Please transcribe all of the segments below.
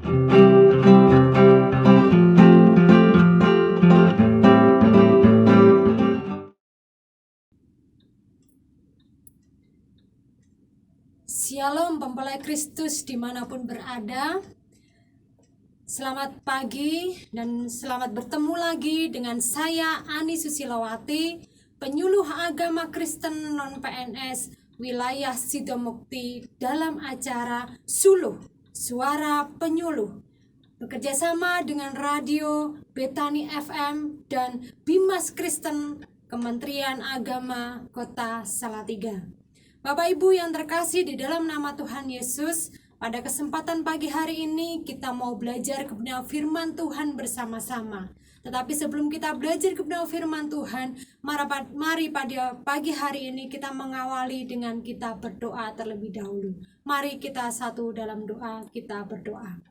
Shalom mempelai Kristus dimanapun berada. Selamat pagi dan selamat bertemu lagi dengan saya Ani Susilawati, penyuluh agama Kristen non-PNS wilayah Sidomukti dalam acara Suluh, Suara Penyuluh, bekerjasama dengan Radio Betani FM dan Bimas Kristen Kementerian Agama Kota Salatiga. Bapak Ibu yang terkasih di dalam nama Tuhan Yesus, pada kesempatan pagi hari ini kita mau belajar kebenaran firman Tuhan bersama-sama. Tetapi sebelum kita belajar kebenaran firman Tuhan, mari pada pagi hari ini kita mengawali dengan kita berdoa terlebih dahulu. Mari kita satu dalam doa, kita berdoa.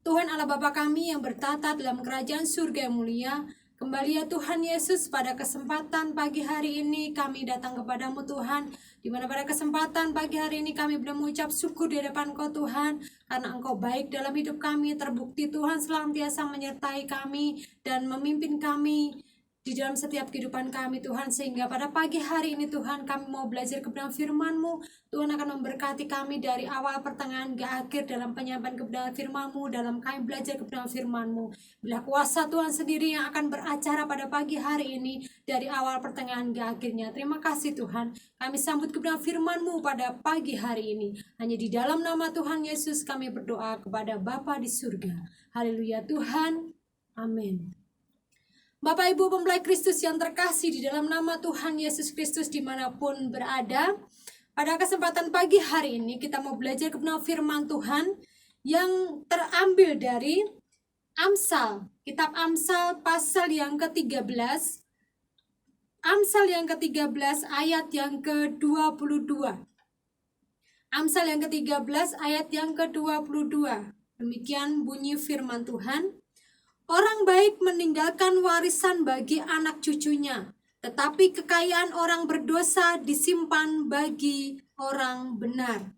Tuhan Allah Bapa kami yang bertata dalam kerajaan surga yang mulia, kembali ya Tuhan Yesus, pada kesempatan pagi hari ini kami datang kepadamu Tuhan, di mana pada kesempatan pagi hari ini kami boleh mengucap syukur di hadapan Kau Tuhan, karena Engkau baik dalam hidup kami, terbukti Tuhan senantiasa menyertai kami dan memimpin kami di dalam setiap kehidupan kami Tuhan, sehingga pada pagi hari ini Tuhan kami mau belajar kebenaran firman-Mu. Tuhan akan memberkati kami dari awal pertengahan hingga akhir dalam penyampaian kebenaran firman-Mu, dalam kami belajar kebenaran firman-Mu. Bila kuasa Tuhan sendiri yang akan beracara pada pagi hari ini dari awal pertengahan hingga akhirnya. Terima kasih Tuhan, kami sambut kebenaran firman-Mu pada pagi hari ini. Hanya di dalam nama Tuhan Yesus kami berdoa kepada Bapa di surga. Haleluya Tuhan, amin. Bapak Ibu mempelai Kristus yang terkasih di dalam nama Tuhan Yesus Kristus dimanapun berada, pada kesempatan pagi hari ini kita mau belajar kebenaran firman Tuhan yang terambil dari Amsal, kitab Amsal pasal yang ke-13, Amsal yang ke-13 ayat yang ke-22. Amsal yang ke-13 ayat yang ke-22. Demikian bunyi firman Tuhan. Orang baik meninggalkan warisan bagi anak cucunya, tetapi kekayaan orang berdosa disimpan bagi orang benar.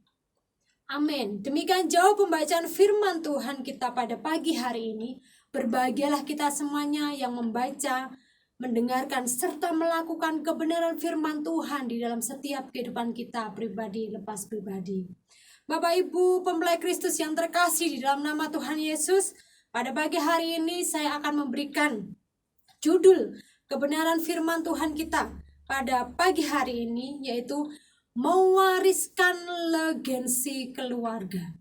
Amin. Demikian jauh pembacaan firman Tuhan kita pada pagi hari ini. Berbahagialah kita semuanya yang membaca, mendengarkan, serta melakukan kebenaran firman Tuhan di dalam setiap kehidupan kita pribadi lepas pribadi. Bapak Ibu pempelai Kristus yang terkasih di dalam nama Tuhan Yesus, pada pagi hari ini saya akan memberikan judul kebenaran firman Tuhan kita pada pagi hari ini, yaitu mewariskan legacy keluarga.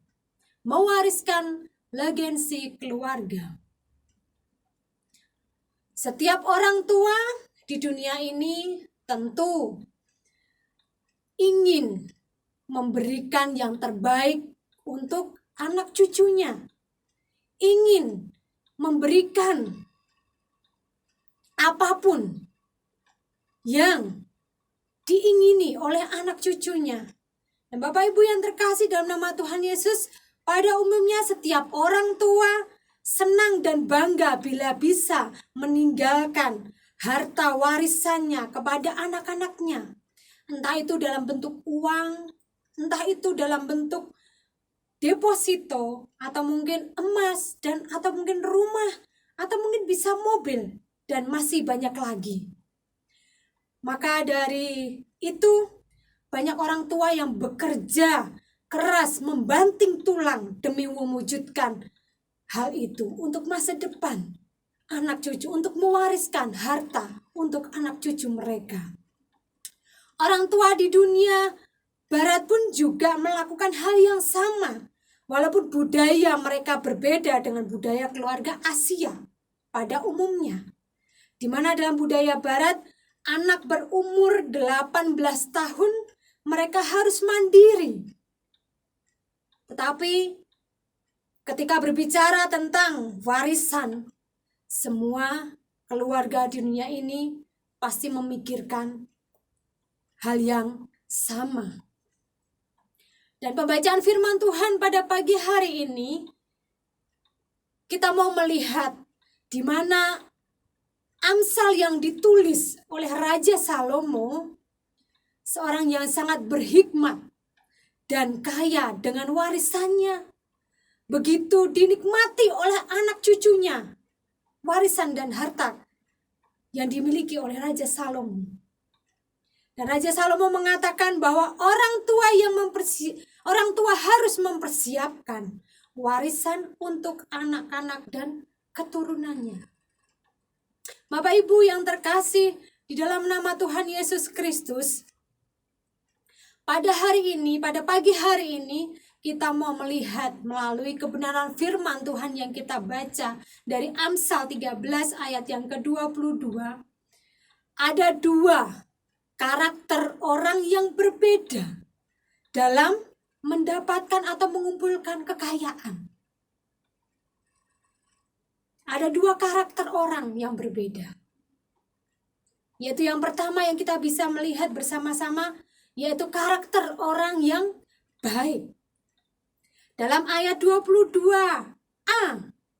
Mewariskan legacy keluarga. Setiap orang tua di dunia ini tentu ingin memberikan yang terbaik untuk anak cucunya. Ingin memberikan apapun yang diingini oleh anak cucunya. Dan Bapak Ibu yang terkasih dalam nama Tuhan Yesus, pada umumnya setiap orang tua senang dan bangga bila bisa meninggalkan harta warisannya kepada anak-anaknya. Entah itu dalam bentuk uang, entah itu dalam bentuk deposito, atau mungkin emas, dan atau mungkin rumah, atau mungkin bisa mobil, dan masih banyak lagi. Maka dari itu banyak orang tua yang bekerja keras membanting tulang demi mewujudkan hal itu untuk masa depan anak cucu, untuk mewariskan harta untuk anak cucu mereka. Orang tua di dunia barat pun juga melakukan hal yang sama. Walaupun budaya mereka berbeda dengan budaya keluarga Asia pada umumnya. Di mana dalam budaya barat, anak berumur 18 tahun mereka harus mandiri. Tetapi ketika berbicara tentang warisan, semua keluarga di dunia ini pasti memikirkan hal yang sama. Dan pembacaan firman Tuhan pada pagi hari ini, kita mau melihat di mana Amsal yang ditulis oleh Raja Salomo, seorang yang sangat berhikmat dan kaya dengan warisannya, begitu dinikmati oleh anak cucunya warisan dan harta yang dimiliki oleh Raja Salomo. Dan Raja Salomo mengatakan bahwa orang tua harus mempersiapkan warisan untuk anak-anak dan keturunannya. Bapak Ibu yang terkasih di dalam nama Tuhan Yesus Kristus, pada pagi hari ini, kita mau melihat melalui kebenaran firman Tuhan yang kita baca dari Amsal 13 ayat yang ke-22. Ada dua karakter orang yang berbeda dalam mendapatkan atau mengumpulkan kekayaan. Ada dua karakter orang yang berbeda. Yaitu yang pertama yang kita bisa melihat bersama-sama, yaitu karakter orang yang baik. Dalam ayat 22a,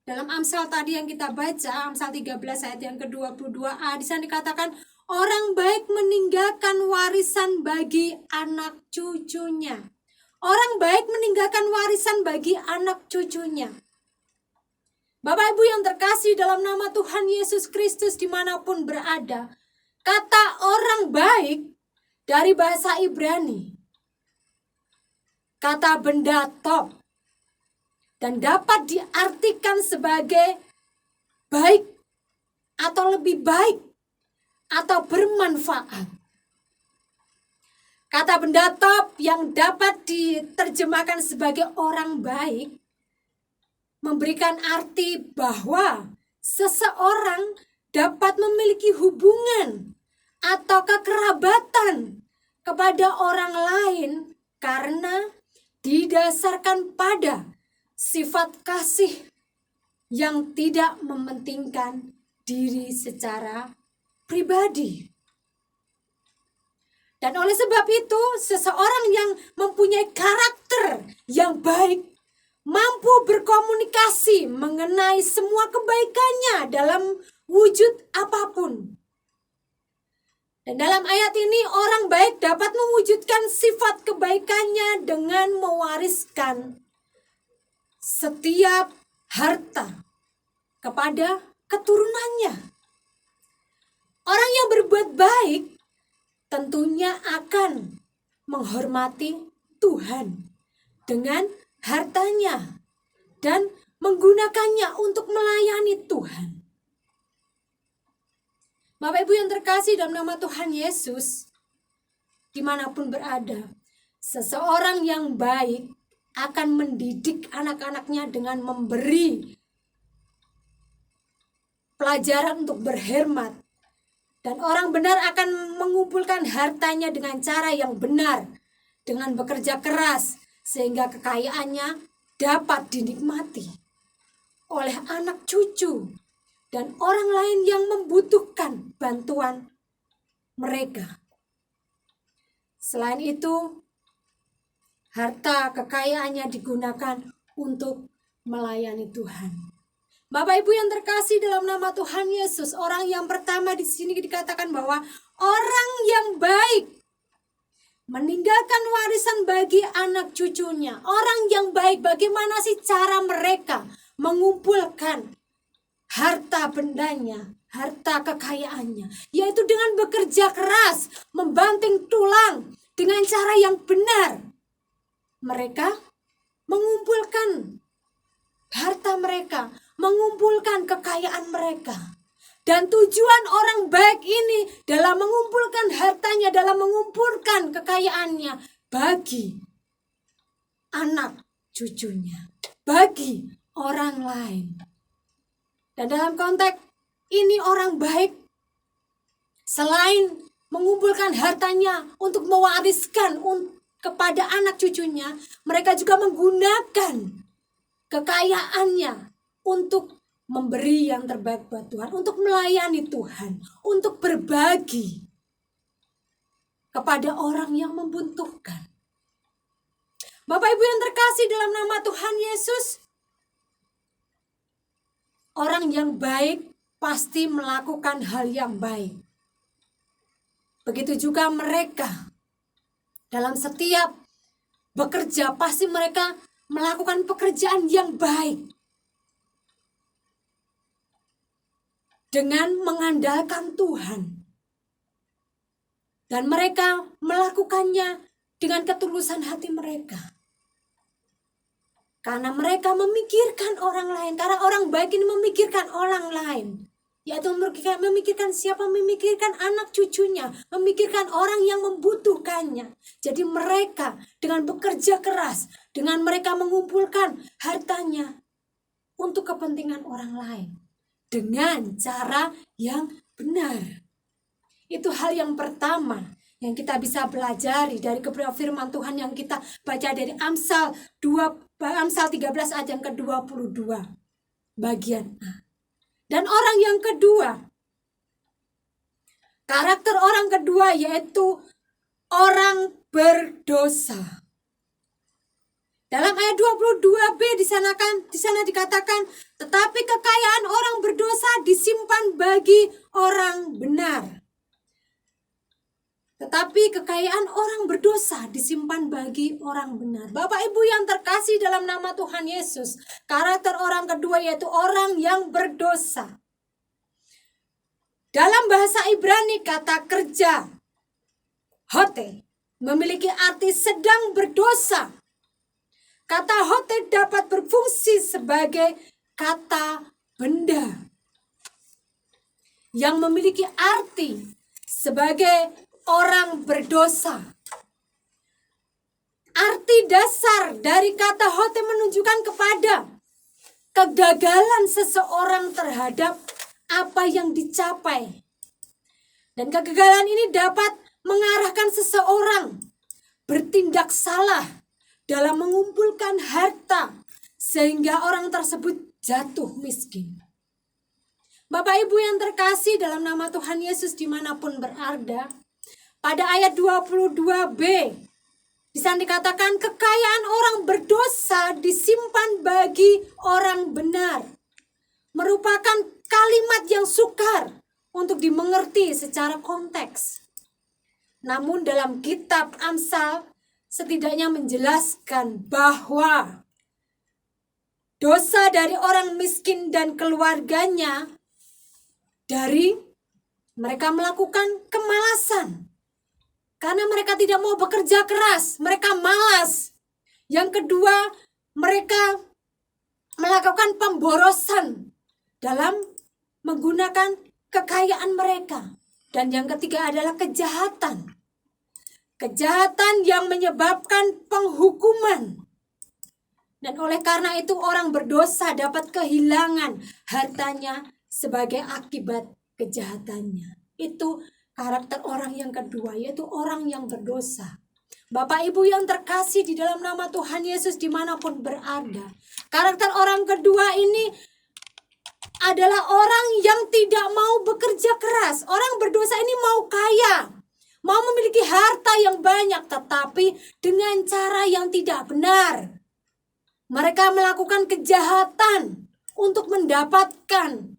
dalam Amsal tadi yang kita baca, Amsal 13 ayat yang ke-22a, di sana dikatakan, orang baik meninggalkan warisan bagi anak cucunya. Orang baik meninggalkan warisan bagi anak cucunya. Bapak Ibu yang terkasih dalam nama Tuhan Yesus Kristus dimanapun berada, kata orang baik dari bahasa Ibrani, kata benda top, dan dapat diartikan sebagai baik atau lebih baik atau bermanfaat. Kata benda top yang dapat diterjemahkan sebagai orang baik memberikan arti bahwa seseorang dapat memiliki hubungan atau kekerabatan kepada orang lain karena didasarkan pada sifat kasih yang tidak mementingkan diri secara pribadi. Dan oleh sebab itu, seseorang yang mempunyai karakter yang baik mampu berkomunikasi mengenai semua kebaikannya dalam wujud apapun. Dan dalam ayat ini orang baik dapat mewujudkan sifat kebaikannya dengan mewariskan setiap harta kepada keturunannya. Orang yang berbuat baik tentunya akan menghormati Tuhan dengan hartanya dan menggunakannya untuk melayani Tuhan. Bapak Ibu yang terkasih dalam nama Tuhan Yesus, dimanapun berada, seseorang yang baik akan mendidik anak-anaknya dengan memberi pelajaran untuk berhemat. Dan orang benar akan mengumpulkan hartanya dengan cara yang benar, dengan bekerja keras, sehingga kekayaannya dapat dinikmati oleh anak cucu dan orang lain yang membutuhkan bantuan mereka. Selain itu, harta kekayaannya digunakan untuk melayani Tuhan. Bapak Ibu yang terkasih dalam nama Tuhan Yesus, orang yang pertama di sini dikatakan bahwa orang yang baik meninggalkan warisan bagi anak cucunya. Orang yang baik, bagaimana sih cara mereka mengumpulkan harta bendanya, harta kekayaannya? Yaitu dengan bekerja keras, membanting tulang dengan cara yang benar. Mereka mengumpulkan harta mereka, mengumpulkan kekayaan mereka. Dan tujuan orang baik ini dalam mengumpulkan hartanya, dalam mengumpulkan kekayaannya bagi anak cucunya, bagi orang lain. Dan dalam konteks ini orang baik selain mengumpulkan hartanya untuk mewariskan kepada anak cucunya, mereka juga menggunakan kekayaannya untuk memberi yang terbaik buat Tuhan, untuk melayani Tuhan, untuk berbagi kepada orang yang membutuhkan. Bapak Ibu yang terkasih dalam nama Tuhan Yesus, orang yang baik pasti melakukan hal yang baik. Begitu juga mereka dalam setiap bekerja pasti mereka melakukan pekerjaan yang baik dengan mengandalkan Tuhan. Dan mereka melakukannya dengan ketulusan hati mereka. Karena mereka memikirkan orang lain. Karena orang baik ini memikirkan orang lain. Yaitu memikirkan siapa? Memikirkan anak cucunya. Memikirkan orang yang membutuhkannya. Jadi mereka dengan bekerja keras. Dengan mereka mengumpulkan hartanya untuk kepentingan orang lain. Dengan cara yang benar. Itu hal yang pertama yang kita bisa pelajari dari firman Tuhan yang kita baca dari Amsal 13 ayat yang ke-22 bagian A. Dan orang yang kedua, karakter orang kedua yaitu orang berdosa. Dalam ayat 22b di sana dikatakan, tetapi kekayaan orang berdosa disimpan bagi orang benar. Tetapi kekayaan orang berdosa disimpan bagi orang benar. Bapak Ibu yang terkasih dalam nama Tuhan Yesus, karakter orang kedua yaitu orang yang berdosa. Dalam bahasa Ibrani kata kerja, hote, memiliki arti sedang berdosa. Kata hote dapat berfungsi sebagai kata benda yang memiliki arti sebagai orang berdosa. Arti dasar dari kata hote menunjukkan kepada kegagalan seseorang terhadap apa yang dicapai. Dan kegagalan ini dapat mengarahkan seseorang bertindak salah dalam mengumpulkan harta sehingga orang tersebut jatuh miskin. Bapak Ibu yang terkasih dalam nama Tuhan Yesus dimanapun berada, pada ayat 22b, di sana dikatakan kekayaan orang berdosa disimpan bagi orang benar. Merupakan kalimat yang sukar untuk dimengerti secara konteks. Namun dalam kitab Amsal setidaknya menjelaskan bahwa dosa dari orang miskin dan keluarganya dari mereka melakukan kemalasan. Karena mereka tidak mau bekerja keras, mereka malas. Yang kedua, mereka melakukan pemborosan dalam menggunakan kekayaan mereka. Dan yang ketiga adalah kejahatan. Kejahatan yang menyebabkan penghukuman. Dan oleh karena itu orang berdosa dapat kehilangan hartanya sebagai akibat kejahatannya. Itu karakter orang yang kedua, yaitu orang yang berdosa. Bapak Ibu yang terkasih di dalam nama Tuhan Yesus dimanapun berada, karakter orang kedua ini adalah orang yang tidak mau bekerja keras. Orang berdosa ini mau kaya, mau memiliki harta yang banyak, tetapi dengan cara yang tidak benar. Mereka melakukan kejahatan untuk mendapatkan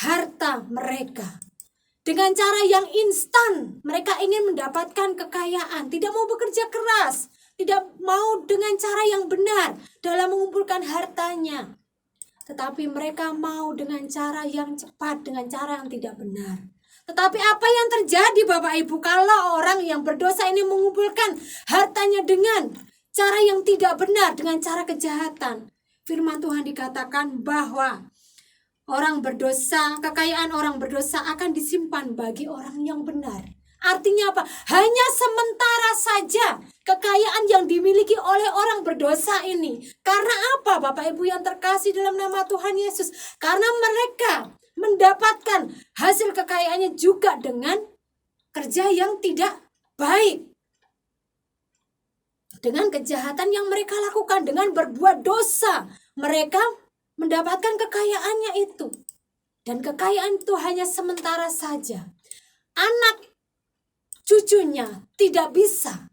harta mereka. Dengan cara yang instan, mereka ingin mendapatkan kekayaan, tidak mau bekerja keras, tidak mau dengan cara yang benar dalam mengumpulkan hartanya. Tetapi mereka mau dengan cara yang cepat, dengan cara yang tidak benar. Tetapi apa yang terjadi Bapak Ibu kalau orang yang berdosa ini mengumpulkan hartanya dengan cara yang tidak benar, dengan cara kejahatan? Firman Tuhan dikatakan bahwa orang berdosa, kekayaan orang berdosa akan disimpan bagi orang yang benar. Artinya apa? Hanya sementara saja kekayaan yang dimiliki oleh orang berdosa ini. Karena apa Bapak Ibu yang terkasih dalam nama Tuhan Yesus? Karena mereka mendapatkan hasil kekayaannya juga dengan kerja yang tidak baik. Dengan kejahatan yang mereka lakukan, dengan berbuat dosa, mereka mendapatkan kekayaannya itu. Dan kekayaan itu hanya sementara saja. Anak cucunya tidak bisa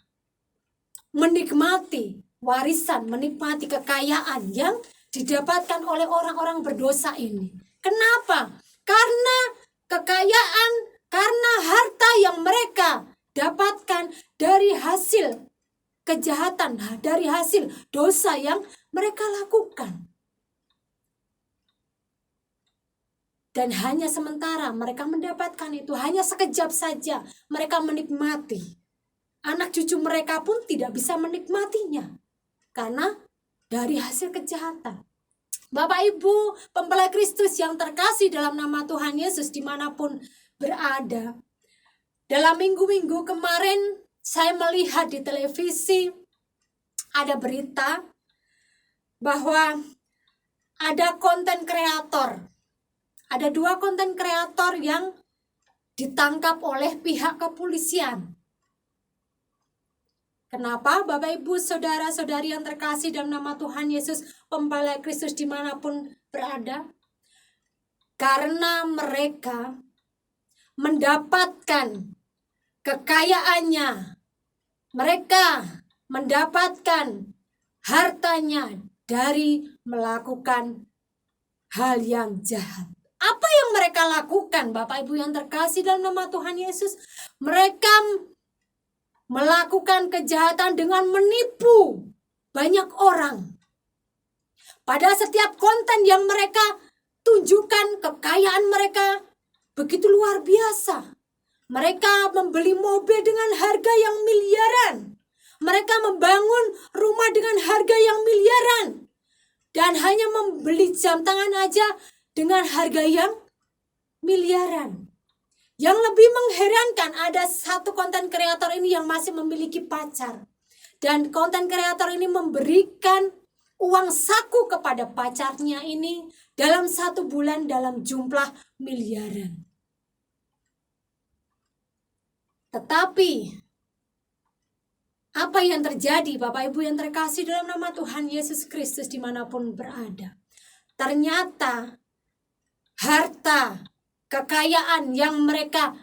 menikmati warisan, menikmati kekayaan yang didapatkan oleh orang-orang berdosa ini. Kenapa? Karena kekayaan, karena harta yang mereka dapatkan dari hasil kejahatan, dari hasil dosa yang mereka lakukan. Dan hanya sementara mereka mendapatkan itu, hanya sekejap saja mereka menikmati. Anak cucu mereka pun tidak bisa menikmatinya karena dari hasil kejahatan. Bapak Ibu Mempelai Kristus yang terkasih dalam nama Tuhan Yesus dimanapun berada. Dalam minggu-minggu kemarin saya melihat di televisi ada berita bahwa ada konten kreator. Ada 2 konten kreator yang ditangkap oleh pihak kepolisian. Kenapa Bapak Ibu Saudara-saudari yang terkasih dalam nama Tuhan Yesus Mempelai Kristus dimanapun berada? Karena mereka mendapatkan kekayaannya, mereka mendapatkan hartanya dari melakukan hal yang jahat. Apa yang mereka lakukan Bapak Ibu yang terkasih dalam nama Tuhan Yesus? Mereka melakukan kejahatan dengan menipu banyak orang. Pada setiap konten yang mereka tunjukkan, kekayaan mereka begitu luar biasa. Mereka membeli mobil dengan harga yang miliaran. Mereka membangun rumah dengan harga yang miliaran. Dan hanya membeli jam tangan aja dengan harga yang miliaran. Yang lebih mengherankan, ada satu konten kreator ini yang masih memiliki pacar. Dan konten kreator ini memberikan uang saku kepada pacarnya ini dalam 1 bulan dalam jumlah miliaran. Tetapi apa yang terjadi Bapak Ibu yang terkasih dalam nama Tuhan Yesus Kristus dimanapun berada? Ternyata harta, kekayaan yang mereka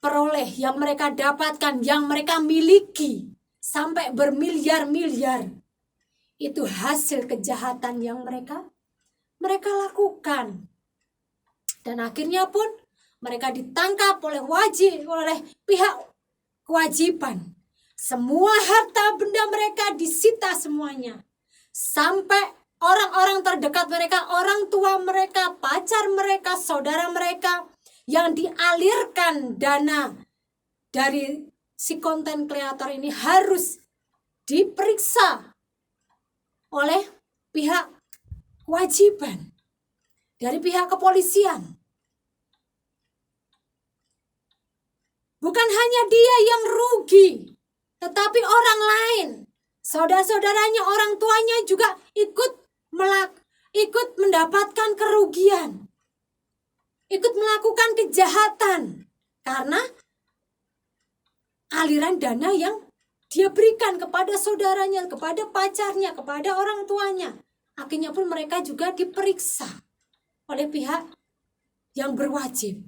peroleh, yang mereka dapatkan, yang mereka miliki sampai bermiliar-miliar, itu hasil kejahatan yang mereka lakukan. Dan akhirnya pun mereka ditangkap oleh pihak kewajiban. Semua harta benda mereka disita semuanya. Sampai orang-orang terdekat mereka, orang tua mereka, pacar mereka, saudara mereka yang dialirkan dana dari si konten kreator ini harus diperiksa oleh pihak kewajiban dari pihak kepolisian. Bukan hanya dia yang rugi, tetapi orang lain, saudara-saudaranya, orang tuanya juga ikut mendapatkan kerugian, ikut melakukan kejahatan karena aliran dana yang dia berikan kepada saudaranya, kepada pacarnya, kepada orang tuanya. Akhirnya pun mereka juga diperiksa oleh pihak yang berwajib.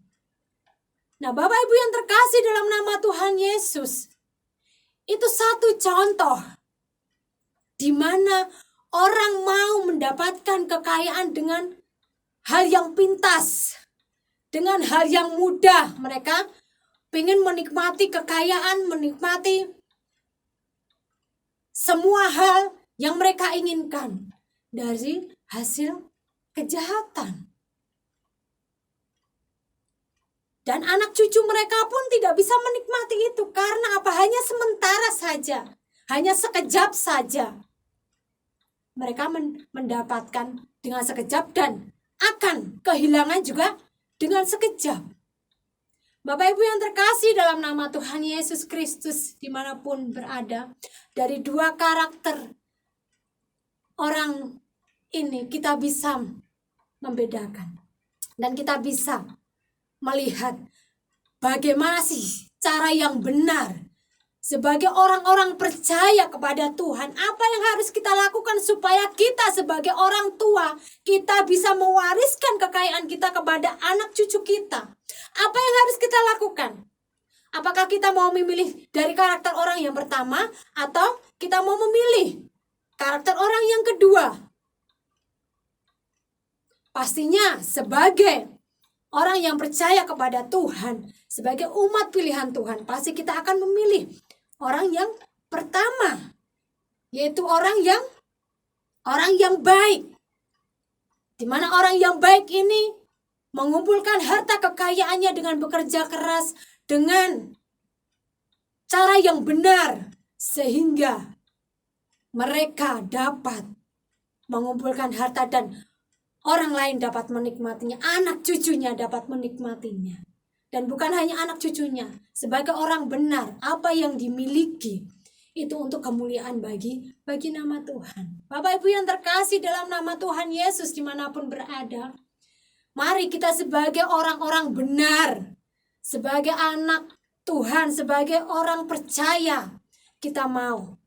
Nah, Bapak Ibu yang terkasih dalam nama Tuhan Yesus, itu satu contoh di mana orang mau mendapatkan kekayaan dengan hal yang pintas, dengan hal yang mudah. Mereka ingin menikmati kekayaan, menikmati semua hal yang mereka inginkan dari hasil kejahatan. Dan anak cucu mereka pun tidak bisa menikmati itu karena apa? Hanya sementara saja, hanya sekejap saja. Mereka mendapatkan dengan sekejap dan akan kehilangan juga dengan sekejap. Bapak Ibu yang terkasih dalam nama Tuhan Yesus Kristus dimanapun berada, dari 2 karakter orang ini kita bisa membedakan. Dan kita bisa melihat bagaimana sih cara yang benar sebagai orang-orang percaya kepada Tuhan. Apa yang harus kita lakukan supaya kita sebagai orang tua, kita bisa mewariskan kekayaan kita kepada anak cucu kita. Apa yang harus kita lakukan? Apakah kita mau memilih dari karakter orang yang pertama atau kita mau memilih karakter orang yang kedua? Pastinya sebagai orang yang percaya kepada Tuhan, sebagai umat pilihan Tuhan, pasti kita akan memilih orang yang pertama, yaitu orang yang baik. Di mana orang yang baik ini mengumpulkan harta kekayaannya dengan bekerja keras, dengan cara yang benar, sehingga mereka dapat mengumpulkan harta dan orang lain dapat menikmatinya, anak cucunya dapat menikmatinya. Dan bukan hanya anak cucunya, sebagai orang benar, apa yang dimiliki itu untuk kemuliaan bagi nama Tuhan. Bapak Ibu yang terkasih dalam nama Tuhan Yesus dimanapun berada, mari kita sebagai orang-orang benar, sebagai anak Tuhan, sebagai orang percaya, kita mau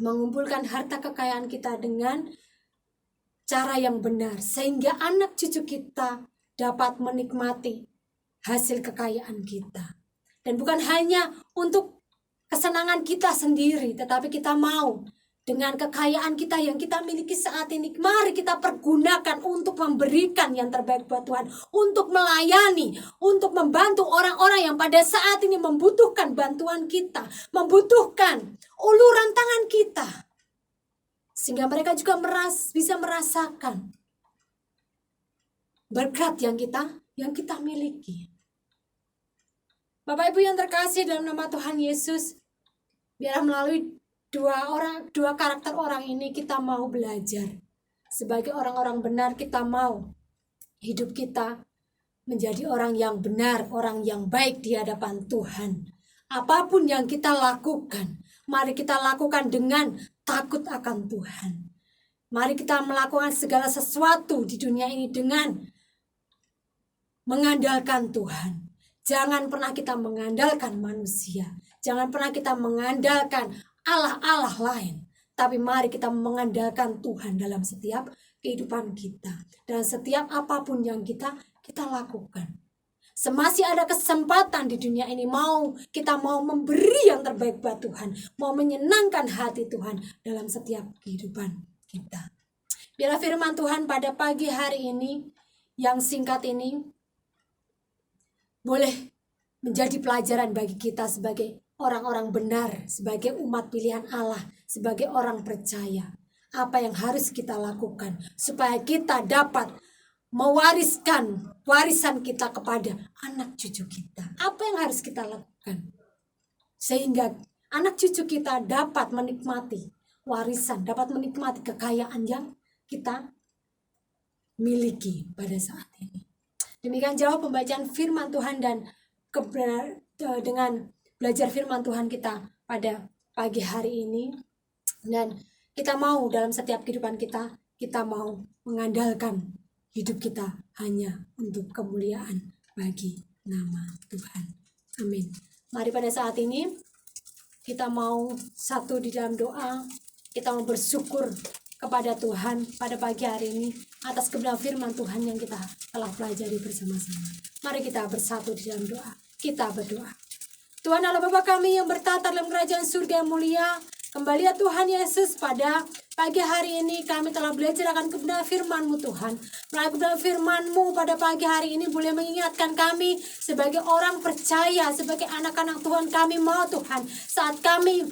mengumpulkan harta kekayaan kita dengan cara yang benar, sehingga anak cucu kita dapat menikmati hasil kekayaan kita. Dan bukan hanya untuk kesenangan kita sendiri, tetapi kita mau dengan kekayaan kita yang kita miliki saat ini, mari kita pergunakan untuk memberikan yang terbaik buat Tuhan, untuk melayani, untuk membantu orang-orang yang pada saat ini membutuhkan bantuan kita, membutuhkan uluran tangan kita, sehingga mereka juga bisa merasakan berkat yang kita miliki. Bapak Ibu yang terkasih dalam nama Tuhan Yesus, biarlah melalui dua karakter orang ini kita mau belajar. Sebagai orang-orang benar, kita mau hidup kita menjadi orang yang benar, orang yang baik di hadapan Tuhan. Apapun yang kita lakukan, mari kita lakukan dengan takut akan Tuhan. Mari kita melakukan segala sesuatu di dunia ini dengan mengandalkan Tuhan. Jangan pernah kita mengandalkan manusia. Jangan pernah kita mengandalkan Allah-Allah lain. Tapi mari kita mengandalkan Tuhan dalam setiap kehidupan kita. Dan setiap apapun yang kita lakukan. Semasih ada kesempatan di dunia ini, kita mau memberi yang terbaik buat Tuhan. Mau menyenangkan hati Tuhan dalam setiap kehidupan kita. Biarlah firman Tuhan pada pagi hari ini yang singkat ini boleh menjadi pelajaran bagi kita sebagai orang-orang benar, sebagai umat pilihan Allah, sebagai orang percaya. Apa yang harus kita lakukan supaya kita dapat mewariskan warisan kita kepada anak cucu kita. Apa yang harus kita lakukan sehingga anak cucu kita dapat menikmati warisan, dapat menikmati kekayaan yang kita miliki pada saat ini. Demikian jawab pembacaan firman Tuhan dan dengan belajar firman Tuhan kita pada pagi hari ini. Dan kita mau dalam setiap kehidupan kita mau mengandalkan hidup kita hanya untuk kemuliaan bagi nama Tuhan. Amin. Mari pada saat ini kita mau satu di dalam doa, kita mau bersyukur kepada Tuhan pada pagi hari ini atas kebenaran firman Tuhan yang kita telah pelajari bersama-sama. Mari kita bersatu di dalam doa. Kita berdoa. Tuhan Allah Bapa kami yang bertata dalam kerajaan surga yang mulia, kembali ya Tuhan Yesus, pada pagi hari ini kami telah belajar akan kebenaran firman-Mu Tuhan. Melalui kebenaran firman-Mu pada pagi hari ini boleh mengingatkan kami sebagai orang percaya, sebagai anak-anak Tuhan. Kami mau Tuhan, saat kami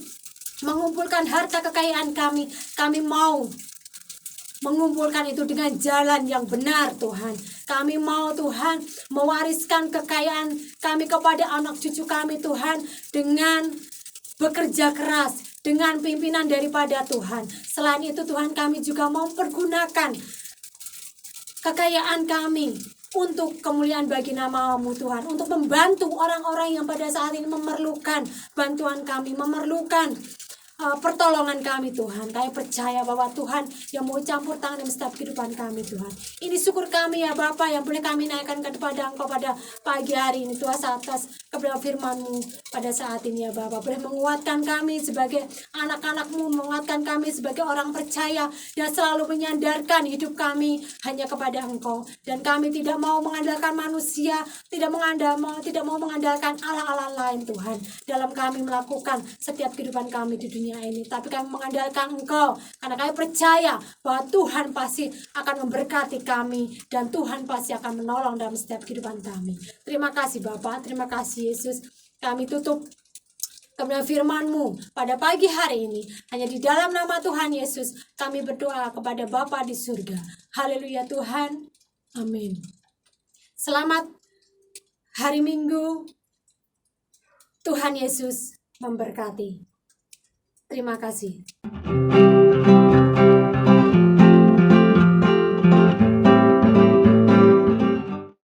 mengumpulkan harta kekayaan kami mau mengumpulkan itu dengan jalan yang benar Tuhan. Kami mau Tuhan mewariskan kekayaan kami kepada anak cucu kami Tuhan dengan bekerja keras, dengan pimpinan daripada Tuhan. Selain itu Tuhan, kami juga mau pergunakan kekayaan kami untuk kemuliaan bagi nama-Mu Tuhan, untuk membantu orang-orang yang pada saat ini memerlukan bantuan kami, memerlukan pertolongan kami Tuhan. Kami percaya bahwa Tuhan yang mau campur tangan dalam setiap kehidupan kami Tuhan. Ini syukur kami ya Bapa yang boleh kami naikkan kepada Engkau pada pagi hari ini Tuhan, atas kebenaran firman-Mu pada saat ini ya Bapa. Boleh menguatkan kami sebagai anak-anak-Mu, menguatkan kami sebagai orang percaya dan selalu menyandarkan hidup kami hanya kepada Engkau. Dan kami tidak mau mengandalkan manusia, tidak mau mengandalkan Allah-Allah lain Tuhan dalam kami melakukan setiap kehidupan kami di dunia ini, tapi kami mengandalkan Engkau karena kami percaya bahwa Tuhan pasti akan memberkati kami dan Tuhan pasti akan menolong dalam setiap kehidupan kami. Terima kasih Bapa, terima kasih Yesus. Kami tutup kebenaran firman-Mu pada pagi hari ini. Hanya di dalam nama Tuhan Yesus kami berdoa kepada Bapa di surga. Haleluya Tuhan. Amin. Selamat hari Minggu. Tuhan Yesus memberkati. Terima kasih.